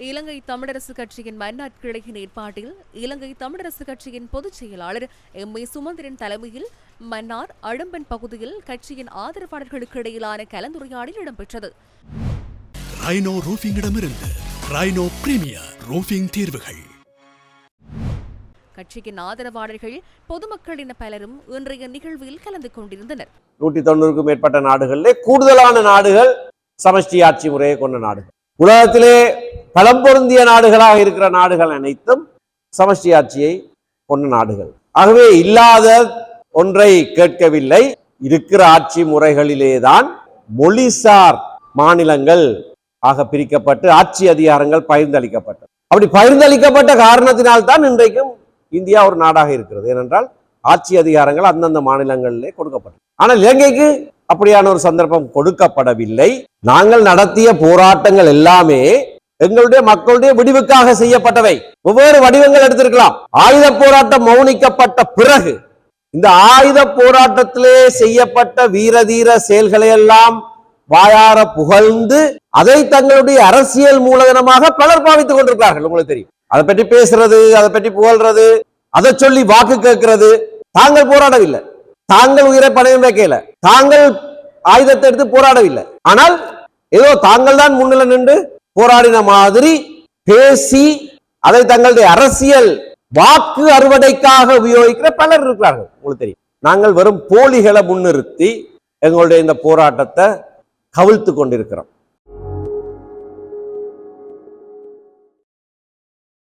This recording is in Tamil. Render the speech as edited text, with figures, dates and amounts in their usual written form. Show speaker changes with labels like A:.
A: இலங்கை தமிழரசு கட்சியின் மன்னார் கிளையின் ஏற்பாட்டில் இலங்கை தமிழரசு கட்சியின் பொதுச் செயலாளர் எம்.ஏ. சுமந்திரன் தலைமையில் மன்னார் அடம்பன் பகுதியில் கட்சியின் ஆதரவாளர்களுக்கு இடையிலான கலந்துரையாடல் இடம்பெற்றது.
B: ரைனோ ரூஃபிங்கிடமிருந்து ரைனோ பிரீமியர் ரூஃபிங் தீர்வுகள்.
A: கட்சியின் ஆதரவாளர்கள் பொதுமக்களின் பலரும் இன்றைய நிகழ்வில் கலந்து கொண்டிருந்தனர்.
C: 190க்கும் மேற்பட்ட நாடுகளிலே கூடுதலான நாடுகள் சமஷ்டி ஆட்சி முறையை கொண்ட நாடுகள். உலகத்திலே பலம் பொருந்திய நாடுகளாக இருக்கிற நாடுகள் அனைத்தும் சமஷ்டி ஆட்சியை கொண்ட நாடுகள். ஆகவே இல்லாத ஒன்றை கேட்கவில்லை. இருக்கிற ஆட்சி முறைகளிலேதான் மொழிசார் மாநிலங்கள் ஆக பிரிக்கப்பட்டு ஆட்சி அதிகாரங்கள் பகிர்ந்தளிக்கப்பட்டது. அப்படி பகிர்ந்தளிக்கப்பட்ட காரணத்தினால்தான் இன்றைக்கும் இந்தியா ஒரு நாடாக இருக்கிறது. ஏனென்றால் ஆட்சி அதிகாரங்கள் அந்தந்த மாநிலங்களிலே கொடுக்கப்பட்டது. ஆனால் இலங்கைக்கு அப்படியான ஒரு சந்தர்ப்பம் கொடுக்கப்படவில்லை. நாங்கள் நடத்திய போராட்டங்கள் எல்லாமே எங்களுடைய மக்களுடைய விடிவுக்காக செய்யப்பட்டவை. ஒவ்வொரு வடிவங்கள் எடுத்திருக்கலாம். ஆயுத போராட்டம் மௌனிக்கப்பட்ட பிறகு இந்த ஆயுத போராட்டத்திலே செய்யப்பட்ட வீரதீர செயல்களை எல்லாம் வாயார புகழ்ந்து அதை தங்களுடைய அரசியல் மூலதனமாக பலர் பாவித்துக் கொண்டிருக்கிறார்கள். உங்களுக்கு தெரியும். அதை பற்றி பேசுறது, அதை பற்றி புகழ்றது, அதை சொல்லி வாக்கு கேட்கிறது. தாங்கள் போராடவில்லை, தாங்கள் உயிரை பணயம் வைக்கல, தாங்கள் ஆயுதத்தை எடுத்து போராடவில்லை. ஆனால் ஏதோ தாங்கள் தான் முன்னிலை நின்று போராடின மாதிரி பேசி அதை தங்களுடைய அரசியல் வாக்கு அறுவடைக்காக உபயோகிக்கிற பலர் இருக்கிறார்கள். உங்களுக்கு தெரியும். நாங்கள் வெறும் போலிகளை முன்னிறுத்தி எங்களுடைய இந்த போராட்டத்தை கவிழ்த்து கொண்டிருக்கிறோம்.